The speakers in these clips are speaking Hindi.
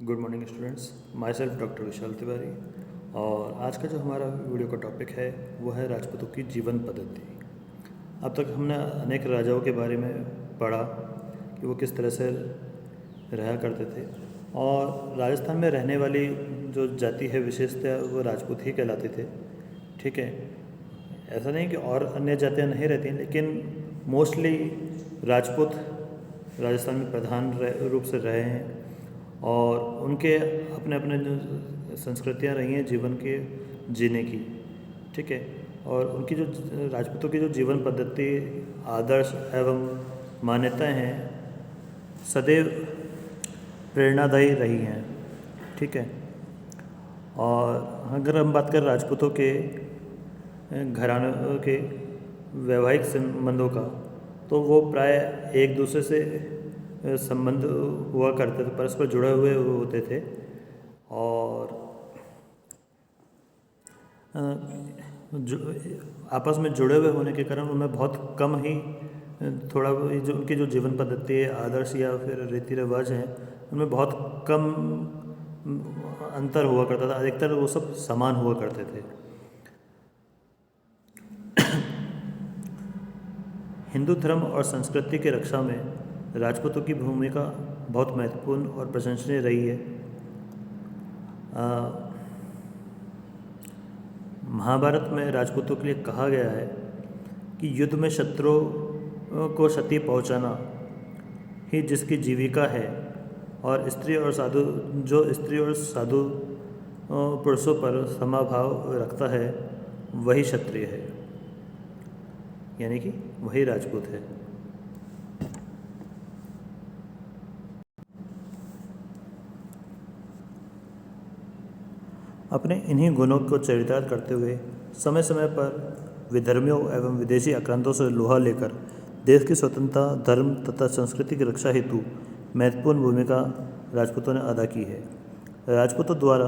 Good morning students. Myself doctor Vishal Tiwari. और आज का जो हमारा वीडियो का टॉपिक है वो है राजपूतों की जीवन पद्धति। अब तक हमने अनेक राजाओं के बारे में पढ़ा कि वो किस तरह से रहा करते थे, और राजस्थान में रहने वाली जो जाति है विशेषतः वो राजपूत ही कहलाते थे। ठीक है, ऐसा नहीं कि और अन्य जातियाँ नहीं रहती, लेकिन मोस्टली राजपूत राजस्थान में प्रधान रूप से रहे हैं, और उनके अपने अपने जो संस्कृतियाँ रही हैं जीवन के जीने की। ठीक है, और उनकी जो राजपूतों की जो जीवन पद्धति, आदर्श एवं मान्यताएं हैं सदैव प्रेरणादायी रही हैं। ठीक है, और अगर हम बात करें राजपूतों के घरानों के वैवाहिक संबंधों का, तो वो प्राय एक दूसरे से संबंध हुआ करते थे, परस्पर जुड़े हुए होते थे। और जो आपस में जुड़े हुए होने के कारण उनमें बहुत कम ही थोड़ा जो उनकी जो जीवन पद्धति है, आदर्श या फिर रीति रिवाज हैं, उनमें बहुत कम अंतर हुआ करता था। अधिकतर वो सब समान हुआ करते थे। हिंदू धर्म और संस्कृति की रक्षा में राजपूतों की भूमिका बहुत महत्वपूर्ण और प्रशंसनीय रही है। महाभारत में राजपूतों के लिए कहा गया है कि युद्ध में शत्रुओं को क्षति पहुंचाना ही जिसकी जीविका है, और स्त्री और साधु पुरुषों पर समभाव रखता है, वही क्षत्रिय है, यानी कि वही राजपूत है। अपने इन्हीं गुणों को चरितार्थ करते हुए समय समय पर विधर्मियों एवं विदेशी आक्रांतों से लोहा लेकर देश की स्वतंत्रता, धर्म तथा संस्कृति की रक्षा हेतु महत्वपूर्ण भूमिका राजपूतों ने अदा की है। राजपूतों द्वारा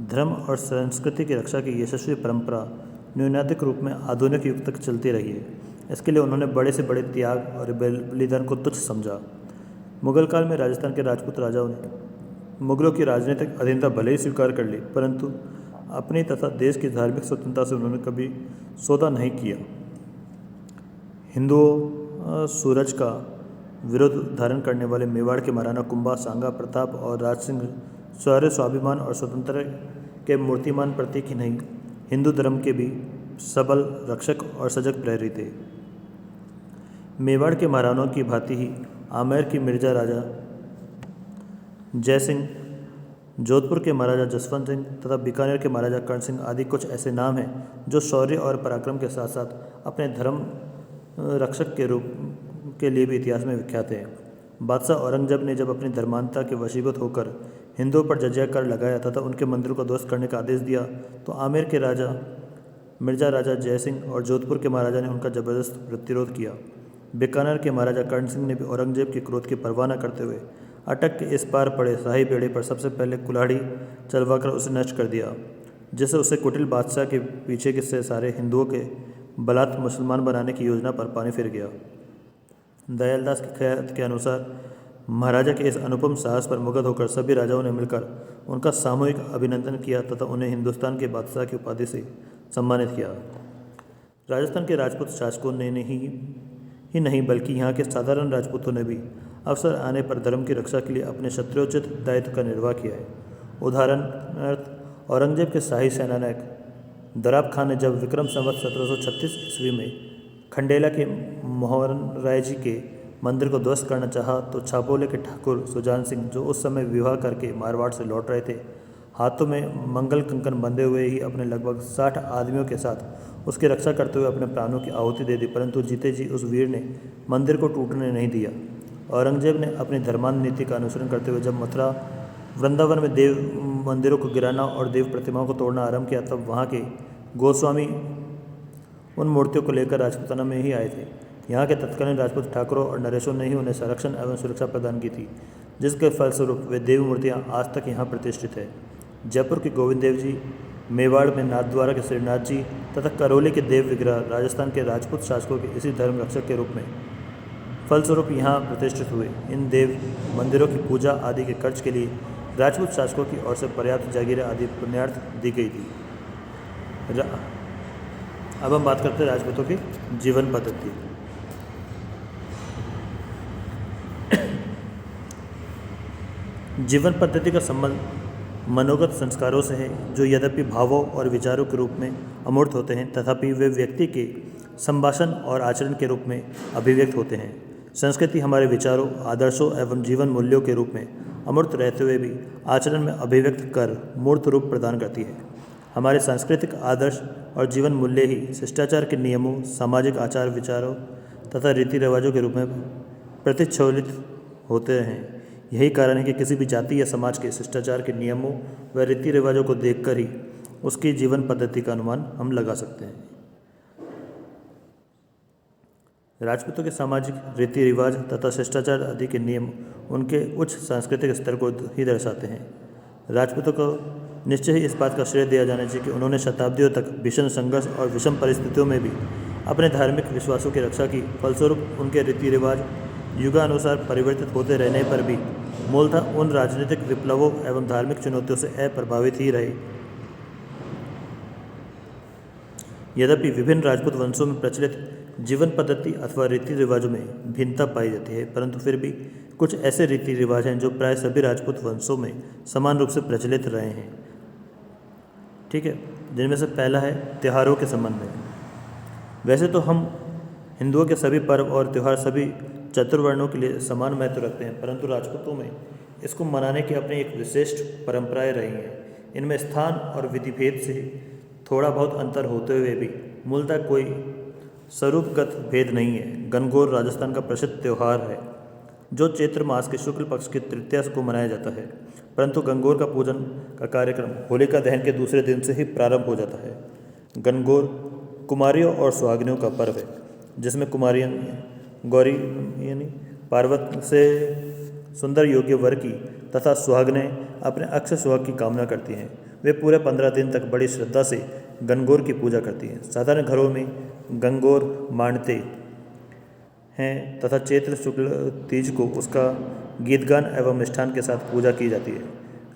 धर्म और संस्कृति की रक्षा की यशस्वी परंपरा न्यूनाधिक रूप में आधुनिक युग तक चलती रही है। इसके लिए उन्होंने बड़े से बड़े त्याग और बलिदान को तुच्छ समझा। मुगल काल में राजस्थान के राजपूत राजाओं ने मुगलों की राजनीतिक अधीनता भले ही स्वीकार कर ली, परंतु अपनी तथा देश की धार्मिक स्वतंत्रता से उन्होंने कभी सौदा नहीं किया। हिंदुओं सूरज का विरोध धारण करने वाले मेवाड़ के महाराणा कुंभा, सांगा प्रताप और राज सिंह शौर्य, स्वाभिमान और स्वतंत्रता के मूर्तिमान प्रतीक ही नहीं, हिंदू धर्म के भी सबल रक्षक और सजग प्रहरी थे। मेवाड़ के महाराणाओं की भांति ही आमेर की मिर्जा राजा जय सिंह, जोधपुर के महाराजा जसवंत सिंह तथा बीकानेर के महाराजा कर्ण सिंह आदि कुछ ऐसे नाम हैं जो शौर्य और पराक्रम के साथ साथ अपने धर्म रक्षक के रूप के लिए भी इतिहास में विख्यात हैं। बादशाह औरंगजेब ने जब अपनी धर्मांधता के वशीभूत होकर हिंदुओं पर जजिया कर लगाया तथा उनके मंदिरों को ध्वस्त करने का आदेश दिया, तो आमेर के राजा मिर्जा राजा जय सिंह और जोधपुर के महाराजा ने उनका जबरदस्त प्रतिरोध किया। बीकानेर के महाराजा कर्ण सिंह ने भी औरंगजेब के क्रोध की परवाह न करते हुए अटक के इस पार पड़े शाही बेड़े पर सबसे पहले कुल्हाड़ी चलवाकर उसे नष्ट कर दिया, जिससे उसे कुटिल बादशाह के पीछे के से सारे हिंदुओं के बलात् मुसलमान बनाने की योजना पर पानी फिर गया। दयालदास के ख्याल के अनुसार महाराजा के इस अनुपम साहस पर मुग्ध होकर सभी राजाओं ने मिलकर उनका सामूहिक अभिनंदन किया तथा उन्हें हिंदुस्तान के बादशाह की उपाधि से सम्मानित किया। राजस्थान के राजपूत शासकों ने ही नहीं बल्कि यहाँ के साधारण राजपूतों ने भी अवसर आने पर धर्म की रक्षा के लिए अपने क्षत्रियोचित दायित्व का निर्वाह किया है। उदाहरणार्थ औरंगजेब के शाही सेनानायक दराब खान ने जब विक्रम संवत 1736 ईस्वी में खंडेला के मोहन राय जी के मंदिर को ध्वस्त करना चाहा, तो छापोले के ठाकुर सुजान सिंह, जो उस समय विवाह करके मारवाड़ से लौट रहे थे, हाथों में मंगल कंकन बंधे हुए ही अपने लगभग 60 आदमियों के साथ उसकी रक्षा करते हुए अपने प्राणों की आहुति दे दी, परंतु जीते जी उस वीर ने मंदिर को टूटने नहीं दिया। औरंगजेब ने अपनी धर्मांध नीति का अनुसरण करते हुए जब मथुरा वृंदावन में देव मंदिरों को गिराना और देव प्रतिमाओं को तोड़ना आरंभ किया, तब वहाँ के गोस्वामी उन मूर्तियों को लेकर राजपूताना में ही आए थे। यहाँ के तत्कालीन राजपूत ठाकुरों और नरेशों ने ही उन्हें संरक्षण एवं सुरक्षा प्रदान की थी, जिसके फलस्वरूप वे देवी मूर्तियाँ आज तक यहाँ प्रतिष्ठित है। जयपुर के गोविंद देव जी, मेवाड़ में नाथद्वारा के श्रीनाथ जी तथा करौली के देव विग्रह राजस्थान के राजपूत शासकों के इसी धर्म रक्षक के रूप में फलस्वरूप यहाँ प्रतिष्ठित हुए। इन देव मंदिरों की पूजा आदि के खर्च के लिए राजपूत शासकों की ओर से पर्याप्त जागीरें आदि पुण्यार्थ दी गई थी। अब हम बात करते हैं राजपूतों की जीवन पद्धति। जीवन पद्धति का संबंध मनोगत संस्कारों से है, जो यद्यपि भावों और विचारों के रूप में अमूर्त होते हैं, तथापि वे व्यक्ति के संभाषण और आचरण के रूप में अभिव्यक्त होते हैं। संस्कृति हमारे विचारों, आदर्शों एवं जीवन मूल्यों के रूप में अमूर्त रहते हुए भी आचरण में अभिव्यक्त कर मूर्त रूप प्रदान करती है। हमारे सांस्कृतिक आदर्श और जीवन मूल्य ही शिष्टाचार के नियमों, सामाजिक आचार विचारों तथा रीति रिवाजों के रूप में प्रतिच्छोलित होते हैं। यही कारण है कि किसी भी जाति या समाज के शिष्टाचार के नियमों व रीति रिवाजों को देखकर ही उसकी जीवन पद्धति का अनुमान हम लगा सकते हैं। राजपूतों के सामाजिक रीति रिवाज तथा शिष्टाचार आदि के नियम उनके उच्च सांस्कृतिक स्तर को ही दर्शाते हैं। राजपूतों को निश्चय ही इस बात का श्रेय दिया जाना चाहिए कि उन्होंने शताब्दियों तक भीषण संघर्ष और विषम परिस्थितियों में भी अपने धार्मिक विश्वासों की रक्षा की। फलस्वरूप उनके रीति रिवाज युगानुसार परिवर्तित होते रहने पर भी मूलतः उन राजनीतिक विप्लवों एवं धार्मिक चुनौतियों से अप्रभावित ही रहे। यद्यपि विभिन्न राजपूत वंशों में प्रचलित जीवन पद्धति अथवा रीति रिवाजों में भिन्नता पाई जाती है, परंतु फिर भी कुछ ऐसे रीति रिवाज हैं जो प्राय सभी राजपूत वंशों में समान रूप से प्रचलित रहे हैं। ठीक है, जिनमें से पहला है त्योहारों के संबंध में। वैसे तो हम हिंदुओं के सभी पर्व और त्यौहार सभी चतुर्वर्णों के लिए समान महत्व रखते हैं, परंतु राजपूतों में इसको मनाने की अपनी एक विशिष्ट परंपराएं रही हैं। इनमें स्थान और विधि भेद से थोड़ा बहुत अंतर होते हुए भी मूलतः कोई स्वरूपगत भेद नहीं है। गणगौर राजस्थान का प्रसिद्ध त्यौहार है, जो चैत्र मास के शुक्ल पक्ष की तृतीया को मनाया जाता है, परंतु गणगौर का पूजन का कार्यक्रम होलिका दहन के दूसरे दिन से ही प्रारंभ हो जाता है। गणगौर कुमारियों और सुहागिनों का पर्व है, जिसमें कुमारियाँ गौरी यानी पार्वती से सुंदर योग्य वर की तथा सुहागनें अपने अक्षय सुहाग की कामना करती हैं। वे पूरे 15 दिन तक बड़ी श्रद्धा से गणगौर की पूजा करती हैं। साधारण घरों में गणगौर मानते हैं तथा चैत्र शुक्ल तीज को उसका गीतगान एवं मिष्ठान के साथ पूजा की जाती है।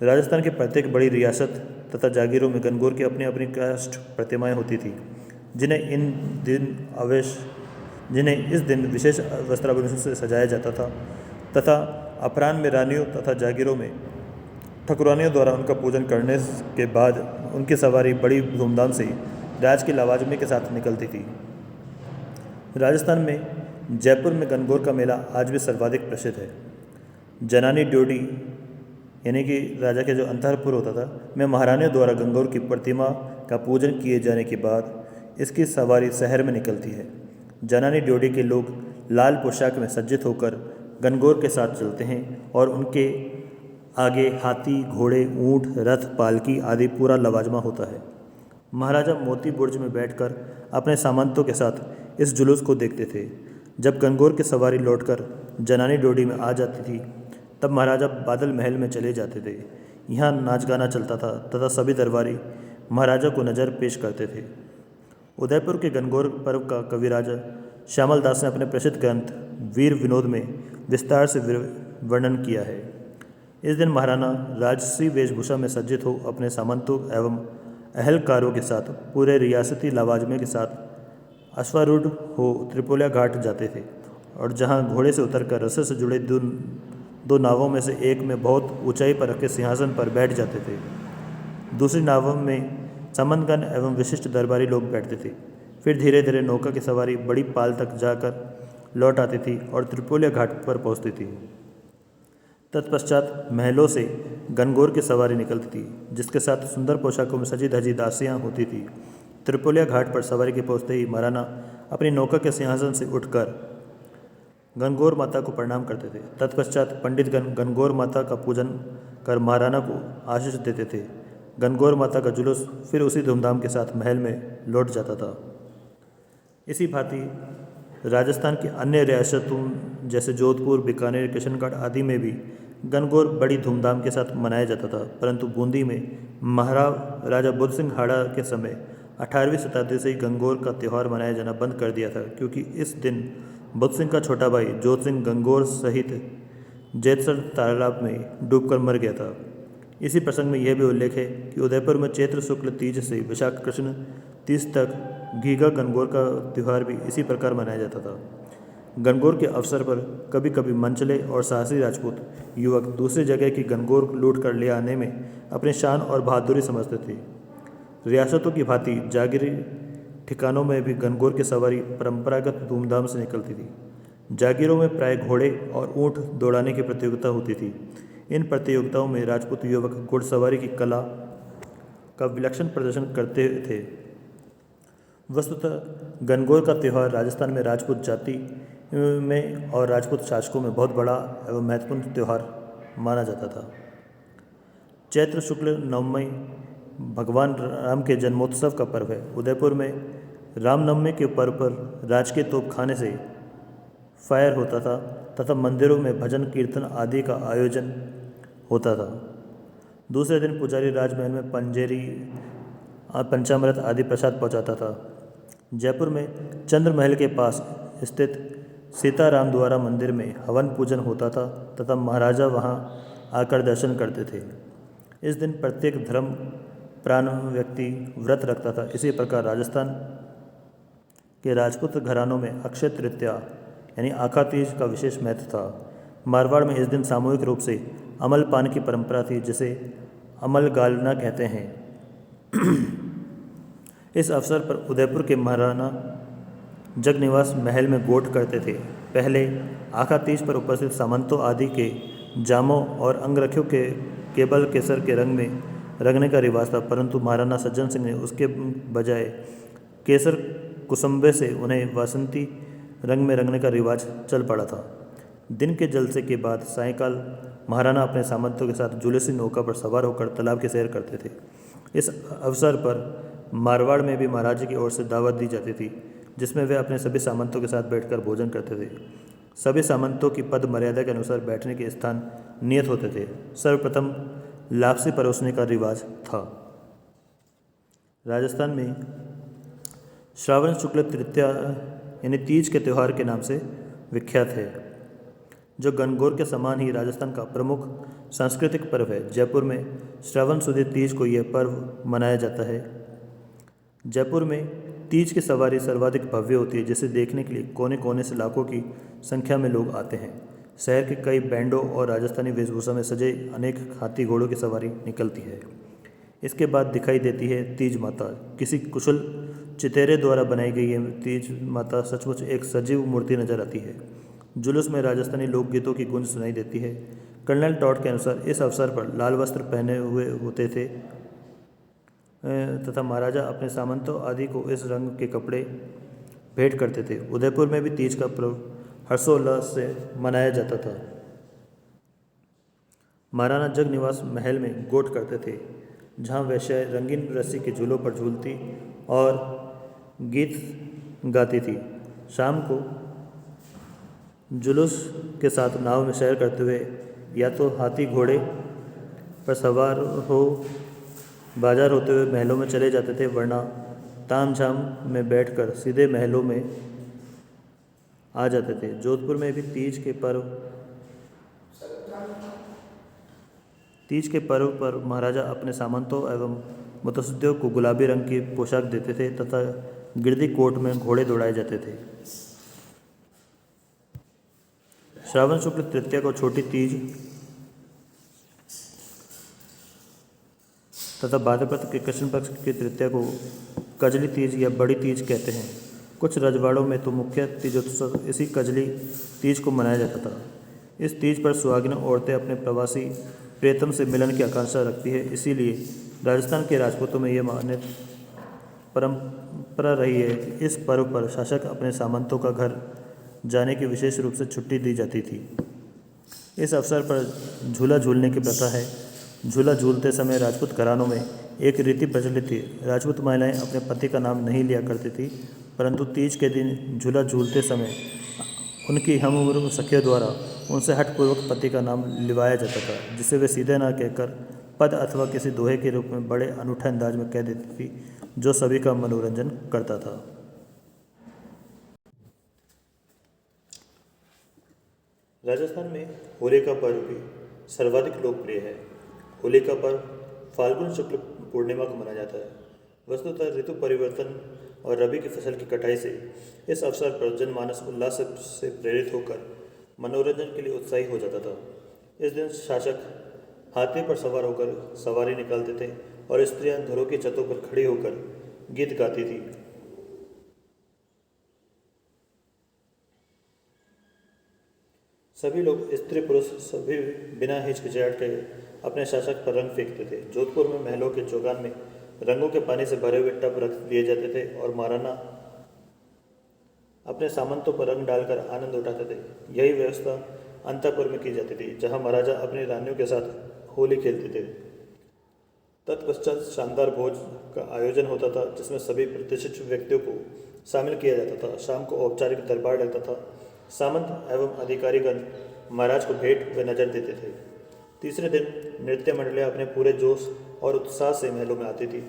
राजस्थान की प्रत्येक बड़ी रियासत तथा जागीरों में गणगौर की अपनी अपनी काष्ठ प्रतिमाएं होती थी, जिन्हें इस दिन विशेष वस्त्राभूषण से सजाया जाता था तथा अपराह्न में रानियों तथा जागीरों में ठकुरानियों द्वारा उनका पूजन करने के बाद उनकी सवारी बड़ी धूमधाम से राज की लवाजमे के साथ निकलती थी। राजस्थान में जयपुर में गणगौर का मेला आज भी सर्वाधिक प्रसिद्ध है। जनानी ड्योढ़ी यानी कि राजा के जो अंतःपुर होता था में महारानियों द्वारा गणगौर की प्रतिमा का पूजन किए जाने के बाद इसकी सवारी शहर में निकलती है। जनानी ड्योढ़ी के लोग लाल पोशाक में सज्जित होकर गणगौर के साथ चलते हैं और उनके आगे हाथी, घोड़े, ऊंट, रथ, पालकी आदि पूरा लवाजमा होता है। महाराजा मोती बुर्ज में बैठकर अपने सामंतों के साथ इस जुलूस को देखते थे। जब गणगौर की सवारी लौटकर जनानी ड्योढ़ी में आ जाती थी, तब महाराजा बादल महल में चले जाते थे। यहाँ नाच गाना चलता था तथा सभी दरबारी महाराजा को नज़र पेश करते थे। उदयपुर के गणगौर पर्व का कविराजा श्यामल दास ने अपने प्रसिद्ध ग्रंथ वीर विनोद में विस्तार से वर्णन किया है। इस दिन महाराणा राजसी वेशभूषा में सज्जित हो अपने सामंतों एवं अहलकारों के साथ पूरे रियासती लवाजमे के साथ अश्वारूढ़ हो त्रिपोलिया घाट जाते थे और जहां घोड़े से उतरकर रस्से से जुड़े दो नावों में से एक में बहुत ऊंचाई पर रखे सिंहासन पर बैठ जाते थे। दूसरी नावों में सामंतगण एवं विशिष्ट दरबारी लोग बैठते थे। फिर धीरे धीरे नौका की सवारी बड़ी पाल तक जाकर लौट आती थी और त्रिपोलिया घाट पर पहुंचती थी। तत्पश्चात महलों से गणगौर की सवारी निकलती थी, जिसके साथ सुंदर पोशाकों में सजी धजी दासियां होती थी। त्रिपोलिया घाट पर सवारी के पहुंचते ही महाराणा अपनी नौका के सिंहासन से उठकर गणगौर माता को प्रणाम करते थे। तत्पश्चात पंडितगण गणगौर माता का पूजन कर महाराणा को आशीष देते थे। गणगौर माता का जुलूस फिर उसी धूमधाम के साथ महल में लौट जाता था। इसी भांति राजस्थान की अन्य रियासतों जैसे जोधपुर, बीकानेर, किशनगढ़ आदि में भी गणगौर बड़ी धूमधाम के साथ मनाया जाता था, परंतु बूंदी में महाराजा बुद्ध सिंह हाड़ा के समय 18वीं शताब्दी से ही गणगौर का त्यौहार मनाया जाना बंद कर दिया था, क्योंकि इस दिन बुद्ध सिंह का छोटा भाई जोत सिंह गंगोर सहित जैतसर तालाब में डूबकर मर गया था। इसी प्रसंग में यह भी उल्लेख है कि उदयपुर में चैत्र शुक्ल तीज से विशाख कृष्ण तीज तक घीघा गणगौर का त्यौहार भी इसी प्रकार मनाया जाता था। गणगौर के अवसर पर कभी कभी मनचले और साहसी राजपूत युवक दूसरी जगह की गणगौर लूट कर ले आने में अपनी शान और बहादुरी समझते थे। रियासतों की भांति जागीरी ठिकानों में भी गणगौर की सवारी परंपरागत धूमधाम से निकलती थी। जागीरों में प्राय घोड़े और ऊंट दौड़ाने की प्रतियोगिता होती थी। इन प्रतियोगिताओं में राजपूत युवक घुड़सवारी की कला का विलक्षण प्रदर्शन करते थे। वस्तुतः गणगौर का त्यौहार राजस्थान में राजपूत जाति में और राजपूत शासकों में बहुत बड़ा एवं महत्वपूर्ण त्यौहार माना जाता था। चैत्र शुक्ल नवमी भगवान राम के जन्मोत्सव का पर्व है। उदयपुर में रामनवमी के पर्व पर राजकीय तोपखाने से फायर होता था तथा मंदिरों में भजन कीर्तन आदि का आयोजन होता था। दूसरे दिन पुजारी राजमहल में पंजेरी पंचामृत आदि प्रसाद पहुंचाता था। जयपुर में चंद्रमहल के पास स्थित सीताराम द्वारा मंदिर में हवन पूजन होता था तथा महाराजा वहां आकर दर्शन करते थे। इस दिन प्रत्येक धर्म प्राण व्यक्ति व्रत रखता था। इसी प्रकार राजस्थान के राजपूत घरानों में अक्षय तृतीया यानी आखा तीज का विशेष महत्व था। मारवाड़ में इस दिन सामूहिक रूप से अमल पान की परंपरा थी, जिसे अमल गालना कहते हैं। इस अवसर पर उदयपुर के महाराणा जगनिवास महल में गोठ करते थे। पहले आखा तीज पर उपस्थित सामंतों आदि के जामों और अंगरखियों के केवल केसर के रंग में रंगने का रिवाज था, परंतु महाराणा सज्जन सिंह ने उसके बजाय केसर कुसुम्बे से उन्हें वासंती रंग में रंगने का रिवाज चल पड़ा था। दिन के जलसे के बाद सायंकाल महाराणा अपने सामंतों के साथ जुलूसी नौका पर सवार होकर तालाब की सैर करते थे। इस अवसर पर मारवाड़ में भी महाराज की ओर से दावत दी जाती थी, जिसमें वे अपने सभी सामंतों के साथ बैठकर भोजन करते थे। सभी सामंतों की पद मर्यादा के अनुसार बैठने के स्थान नियत होते थे। सर्वप्रथम लापसी परोसने का रिवाज था। राजस्थान में श्रावण शुक्ल तृतीया यानी तीज के त्यौहार के नाम से विख्यात है, जो गणगौर के समान ही राजस्थान का प्रमुख सांस्कृतिक पर्व है। जयपुर में श्रावण सुदी तीज को यह पर्व मनाया जाता है। जयपुर में तीज की सवारी सर्वाधिक भव्य होती है, जिसे देखने के लिए कोने कोने से लाखों की संख्या में लोग आते हैं। शहर के कई बैंडों और राजस्थानी वेशभूषा में सजे अनेक हाथी घोड़ों की सवारी निकलती है। इसके बाद दिखाई देती है तीज माता। किसी कुशल चितेरे द्वारा बनाई गई ये तीज माता सचमुच एक सजीव मूर्ति नजर आती है। जुलूस में राजस्थानी लोकगीतों की गूंज सुनाई देती है। कर्नल टॉड के अनुसार इस अवसर पर लाल वस्त्र पहने हुए होते थे तथा महाराजा अपने सामंतों आदि को इस रंग के कपड़े भेंट करते थे। उदयपुर में भी तीज का पर्व हर्षोल्लास से मनाया जाता था। महाराणा जगनिवास महल में गोठ करते थे, जहाँ वैश्याएं रंगीन रस्सी के झूलों पर झूलती और गीत गाती थी। शाम को जुलूस के साथ नाव में सैर करते हुए या तो हाथी घोड़े पर सवार हो बाजार होते हुए महलों में चले जाते थे, वरना तामझाम में बैठकर सीधे महलों में आ जाते थे। जोधपुर में भी तीज के पर्व पर महाराजा अपने सामंतों एवं मुतसद्दियों को गुलाबी रंग की पोशाक देते थे तथा गिरदी कोट में घोड़े दौड़ाए जाते थे। श्रावण शुक्ल तृतीया को छोटी तीज तथा भाद्रपद के कृष्ण पक्ष की तृतीया को कजली तीज या बड़ी तीज कहते हैं। कुछ रजवाड़ों में तो मुख्य तीजोत्सव इसी कजली तीज को मनाया जाता था। इस तीज पर सुहागिन औरतें अपने प्रवासी प्रियतम से मिलन की आकांक्षा रखती है। इसीलिए राजस्थान के राजपूतों में यह मान्य परंपरा रही है कि इस पर्व पर शासक अपने सामंतों का घर जाने की विशेष रूप से छुट्टी दी जाती थी। इस अवसर पर झूला झूलने की प्रथा है। झूला झूलते समय राजपूत घरानों में एक रीति प्रचलित थी। राजपूत महिलाएं अपने पति का नाम नहीं लिया करती थी, परंतु तीज के दिन झूला झूलते समय उनकी हमउम्र सखियों द्वारा उनसे हठपूर्वक पति का नाम लिवाया जाता था, जिसे वे सीधे ना कहकर पद अथवा किसी दोहे के रूप में बड़े अनूठे अंदाज में कह देती थी, जो सभी का मनोरंजन करता था। राजस्थान में होली का पर्व भी सर्वाधिक लोकप्रिय है। होली का पर्व फाल्गुन शुक्ल पूर्णिमा को मनाया जाता है। वस्तुतः ऋतु परिवर्तन और रबी की फसल की कटाई से इस अवसर पर जनमानस उल्लास से प्रेरित होकर मनोरंजन के लिए उत्साही हो जाता था। इस दिन शासक हाथी पर सवार होकर सवारी निकालते थे और स्त्रियां घरों की छतों पर खड़ी होकर गीत गाती थी। सभी लोग स्त्री पुरुष सभी बिना हिचकिचाहट के अपने शासक पर रंग फेंकते थे। जोधपुर में महलों के चौगान में रंगों के पानी से भरे हुए टब रख दिए जाते थे और महाराणा अपने सामंतों पर रंग डालकर आनंद उठाते थे। यही व्यवस्था अंतःपुर में की जाती थी, जहां महाराजा अपनी रानियों के साथ होली खेलते थे। तत्पश्चात शानदार भोज का आयोजन होता था, जिसमें सभी प्रतिष्ठित व्यक्तियों को शामिल किया जाता था। शाम को औपचारिक दरबार लगता था। सामंत एवं अधिकारीगण महाराज को भेंट व नजर देते थे। तीसरे दिन नृत्य मंडलियां अपने पूरे जोश और उत्साह से महलों में आती थी।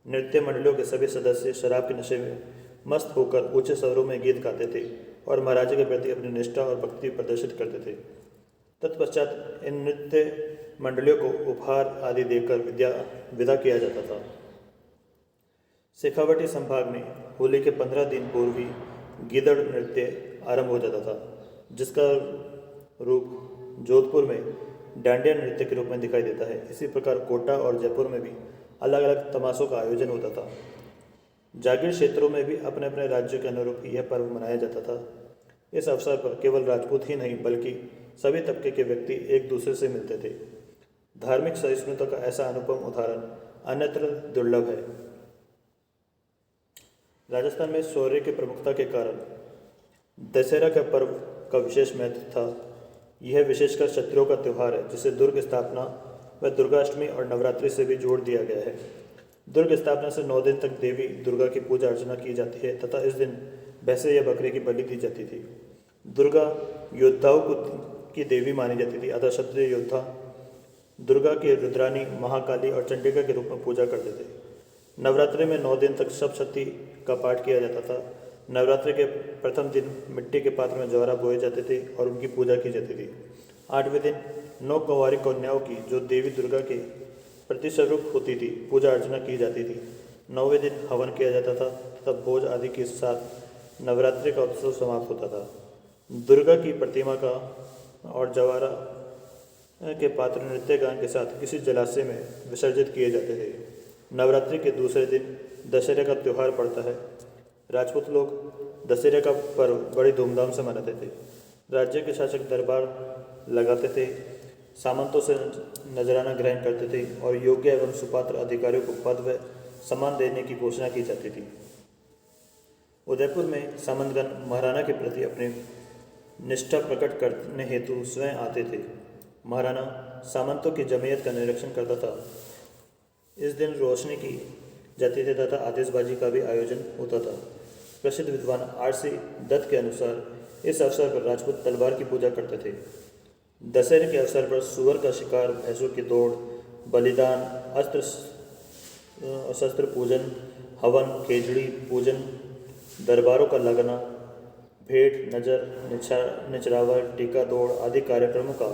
नृत्य मंडलियों के सभी सदस्य शराब के नशे में मस्त होकर ऊंचे स्वरों में गीत गाते थे और महाराजा के प्रति अपनी निष्ठा और भक्ति प्रदर्शित करते थे। तत्पश्चात इन नृत्य मंडलियों को उपहार आदि देकर विदा किया जाता था। शेखावटी संभाग में होली के 15 दिन पूर्व ही गीदड़ नृत्य आरंभ हो जाता था, जिसका रूप जोधपुर में डांडिया नृत्य के रूप में दिखाई देता है। इसी प्रकार कोटा और जयपुर में भी अलग अलग तमाशों का आयोजन होता था। जागीर क्षेत्रों में भी अपने अपने राज्यों के अनुरूप यह पर्व मनाया जाता था। इस अवसर पर केवल राजपूत ही नहीं बल्कि सभी तबके के व्यक्ति एक दूसरे से मिलते थे। धार्मिक सहिष्णुता का ऐसा अनुपम उदाहरण अन्यत्र दुर्लभ है। राजस्थान में शौर्य की प्रमुखता के कारण दशहरा का पर्व का विशेष महत्व था। यह विशेषकर क्षत्रियों का त्यौहार है, जिसे दुर्ग स्थापना व दुर्गाष्टमी और नवरात्रि से भी जोड़ दिया गया है। दुर्ग स्थापना से 9 दिन तक देवी दुर्गा की पूजा अर्चना की जाती है तथा इस दिन भैंसे या बकरे की बलि दी जाती थी। दुर्गा योद्धाओं की देवी मानी जाती थी, अतः क्षत्रिय योद्धा दुर्गा की रुद्रानी, महाकाली और चंडिका के रूप में पूजा करते थे। नवरात्रि में 9 दिन तक सप्तशती का पाठ किया जाता था। नवरात्रि के प्रथम दिन मिट्टी के पात्र में ज्वारा बोए जाते थे और उनकी पूजा की जाती थी। 8वें दिन 9 कुंवारी कन्याओं की, जो देवी दुर्गा के प्रतिस्वरूप होती थी, पूजा अर्चना की जाती थी। 9वें दिन हवन किया जाता था तथा भोज आदि के साथ नवरात्रि का उत्सव समाप्त होता था। दुर्गा की प्रतिमा का और ज्वारा के पात्र नृत्य गान के साथ इसी जलाशय में विसर्जित किए जाते थे। नवरात्रि के दूसरे दिन दशहरे का त्यौहार पड़ता है। राजपूत लोग दशहरे का पर्व बड़ी धूमधाम से मनाते थे। राज्य के शासक दरबार लगाते थे, सामंतों से नजराना ग्रहण करते थे और योग्य एवं सुपात्र अधिकारियों को पद व सम्मान देने की घोषणा की जाती थी। उदयपुर में सामंतगण महाराणा के प्रति अपनी निष्ठा प्रकट करने हेतु स्वयं आते थे। महाराणा सामंतों की जमीयत का निरीक्षण करता था। इस दिन रोशनी की जाती थी तथा आतिशबाजी का भी आयोजन होता था। प्रसिद्ध विद्वान आर.सी. दत्त के अनुसार इस अवसर पर राजपूत तलवार की पूजा करते थे। दशहरे के अवसर पर सुअर का शिकार, भैंसों की दौड़, बलिदान, अस्त्र शस्त्र पूजन, हवन, खेजड़ी पूजन, दरबारों का लगना, भेंट, नजर, निचरावर, टीका दौड़ आदि कार्यक्रमों का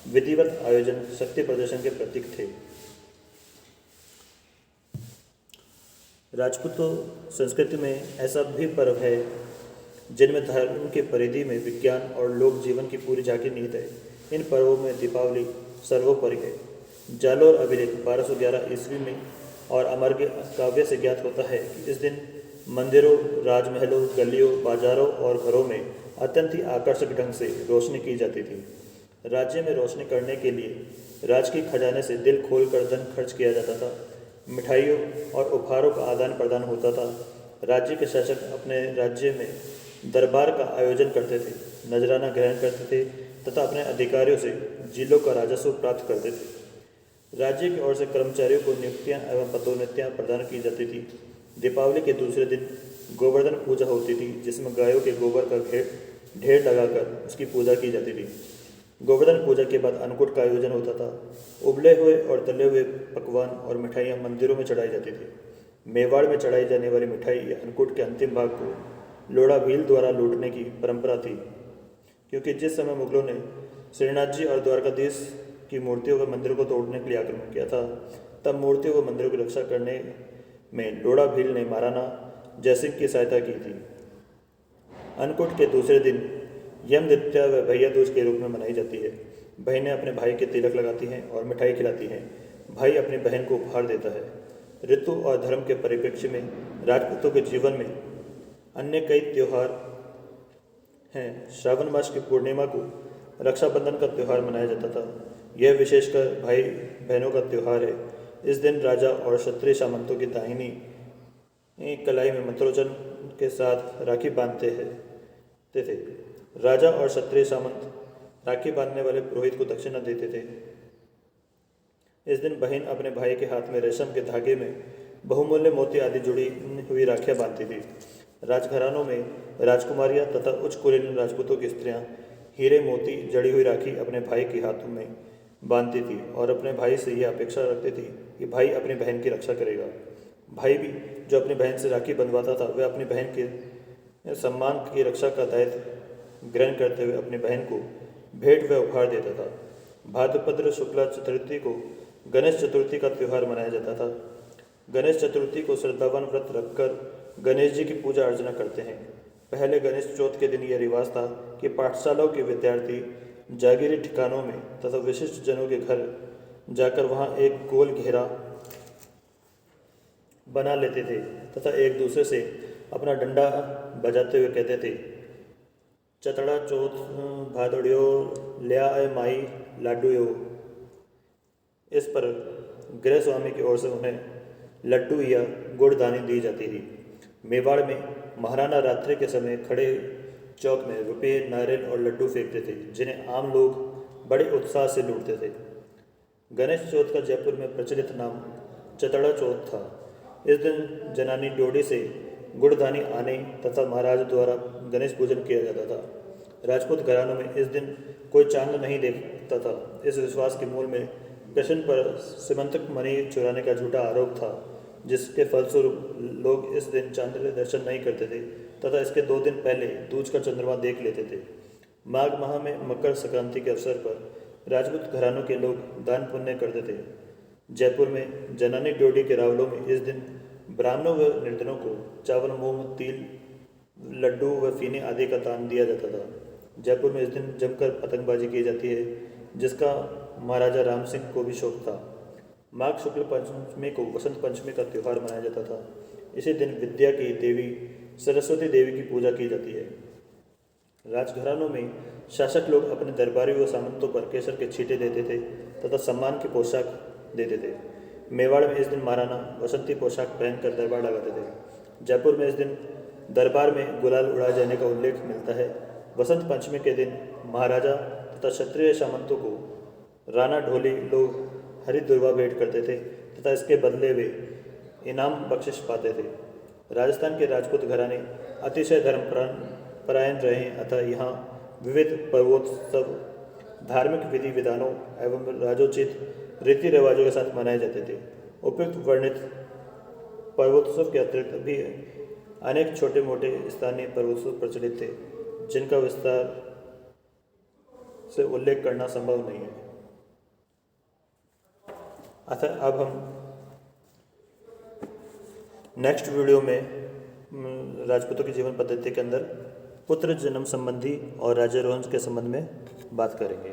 विधिवत आयोजन शक्ति प्रदर्शन के प्रतीक थे। राजपूतों संस्कृति में ऐसा भी पर्व है जिनमें धर्म के परिधि में विज्ञान और लोक जीवन की पूरी झांकी निहित है। इन पर्वों में दीपावली सर्वोपरि है। जालोर अभिलेख 1211 ईस्वी में और अमर काव्य से ज्ञात होता है कि इस दिन मंदिरों, राजमहलों, गलियों, बाजारों और घरों में अत्यंत ही आकर्षक ढंग से रोशनी की जाती थी। राज्य में रोशनी करने के लिए राजकीय खजाने से दिल खोलकर धन खर्च किया जाता था। मिठाइयों और उपहारों का आदान प्रदान होता था। राज्य के शासक अपने राज्य में दरबार का आयोजन करते थे, नजराना ग्रहण करते थे तथा अपने अधिकारियों से जिलों का राजस्व प्राप्त करते थे। राज्य की ओर से कर्मचारियों को नियुक्तियां एवं पदोन्नतियां प्रदान की जाती थी। दीपावली के दूसरे दिन गोवर्धन पूजा होती थी, जिसमें गायों के गोबर का ढेर लगाकर उसकी पूजा की जाती थी। गोवर्धन पूजा के बाद अन्नकूट का आयोजन होता था। उबले हुए और तले हुए पकवान और मिठाइयाँ मंदिरों में चढ़ाई जाती थी। मेवाड़ में चढ़ाई जाने वाली मिठाई या अन्नकूट के अंतिम भाग को लोढ़ा भील द्वारा लूटने की परंपरा थी। क्योंकि जिस समय मुगलों ने श्रीनाथ जी और द्वारकाधीश की मूर्तियों व मंदिरों को तोड़ने के लिए आक्रमण किया था, तब मूर्तियों व मंदिरों की रक्षा करने में लोढ़ा भील ने महाराणा जयसिंह की सहायता की थी। अन्नकूट के दूसरे दिन यम द्वितीया व भैया दूज के रूप में मनाई जाती है। बहनें अपने भाई के तिलक लगाती हैं और मिठाई खिलाती हैं। भाई अपनी बहन को उपहार देता है। ऋतु और धर्म के परिप्रेक्ष्य में राजपूतों के जीवन में अन्य कई त्योहार हैं। श्रावण मास की पूर्णिमा को रक्षाबंधन का त्यौहार मनाया जाता था। यह विशेषकर भाई बहनों का त्यौहार है। इस दिन राजा और क्षत्रिय सामंतों की दाहिनी कलाई में मंत्रोच्चारण के साथ राखी बांधते थे। राजा और क्षत्रिय सामंत राखी बांधने वाले पुरोहित को दक्षिणा देते थे। इस दिन बहन अपने भाई के हाथ में रेशम के धागे में बहुमूल्य मोती आदि जुड़ी हुई राखियाँ बांधती थी। राजघरानों में राजकुमारियाँ तथा उच्च कुलीन राजपूतों की स्त्रियाँ हीरे मोती जड़ी हुई राखी अपने भाई के हाथों में बांधती थी और अपने भाई से यह अपेक्षा रखती थी कि भाई अपनी बहन की रक्षा करेगा। भाई भी जो अपनी बहन से राखी बंधवाता था, वह अपनी बहन के सम्मान की रक्षा का दायित्व ग्रहण करते हुए अपनी बहन को भेंट व उपहार देता था। भाद्रपद शुक्ला चतुर्थी को गणेश चतुर्थी का त्यौहार मनाया जाता था। गणेश चतुर्थी को श्रद्धावान व्रत रखकर गणेश जी की पूजा अर्चना करते हैं। पहले गणेश चौथ के दिन यह रिवाज था कि पाठशालाओं के विद्यार्थी जागीरी ठिकानों में तथा विशिष्ट जनों के घर जाकर वहां एक गोल घेरा बना लेते थे तथा एक दूसरे से अपना डंडा बजाते हुए कहते थे, चतड़ा चौथ भादड़ियो लिया आए माई लाडूयो। इस पर गृह स्वामी की ओर से उन्हें लड्डू या गुड़ दानी दी जाती थी। मेवाड़ में महाराणा रात्रि के समय खड़े चौक में रुपये, नारियल और लड्डू फेंकते थे, जिन्हें आम लोग बड़े उत्साह से लूटते थे। गणेश चौथ का जयपुर में प्रचलित नाम चतड़ा चौथ था। इस दिन जनानी ड्योढ़ी से गुड़दानी आने तथा महाराज द्वारा गणेश पूजन किया जाता था। राजपूत घरानों में इस दिन कोई चांद नहीं देखता था। इस विश्वास के मूल में कृष्ण पर सीमंतक मणि चुराने का झूठा आरोप था, जिसके फलस्वरूप लोग इस दिन चांद के दर्शन नहीं करते थे तथा इसके 2 दिन पहले दूज का चंद्रमा देख लेते थे। माघ माह में मकर संक्रांति के अवसर पर राजपूत घरानों के लोग दान पुण्य करते थे। जयपुर में जनानी ड्योढ़ी के रावलों में इस दिन ब्राह्मणों व निर्धनों को चावल, मूंग, तिल, लड्डू व फीने आदि का दान दिया जाता था। जयपुर में इस दिन जमकर पतंगबाजी की जाती है, जिसका महाराजा राम सिंह को भी शौक था। माघ शुक्ल पंचमी को वसंत पंचमी का त्यौहार मनाया जाता था। इसी दिन विद्या की देवी सरस्वती देवी की पूजा की जाती है। राजघरानों में शासक लोग अपने दरबारी व सामंतों पर केसर के छींटे देते थे तथा सम्मान की पोशाक देते थे। मेवाड़ में इस दिन महाराणा वसंती पोशाक पहनकर दरबार लगाते थे। जयपुर में इस दिन दरबार में गुलाल उड़ाए जाने का उल्लेख मिलता है। वसंत पंचमी के दिन महाराजा तथा क्षत्रिय सामंतों को राणा ढोली लोग हरी दुर्वा भेंट करते थे तथा इसके बदले वे इनाम बख्शिश पाते थे। राजस्थान के राजपूत घराने अतिशय धर्मपरायण रहे, अतः यहाँ विविध पर्वोत्सव धार्मिक विधि विधानों एवं राजोचित रीति रिवाजों के साथ मनाए जाते थे। उपयुक्त वर्णित पर्वोत्सव के अतिरिक्त भी अनेक छोटे मोटे स्थानीय पर्वोत्सव प्रचलित थे, जिनका विस्तार से उल्लेख करना संभव नहीं है। अतः अब हम नेक्स्ट वीडियो में राजपूतों की जीवन पद्धति के अंदर पुत्र जन्म संबंधी और राज्यारोहण के संबंध में बात करेंगे।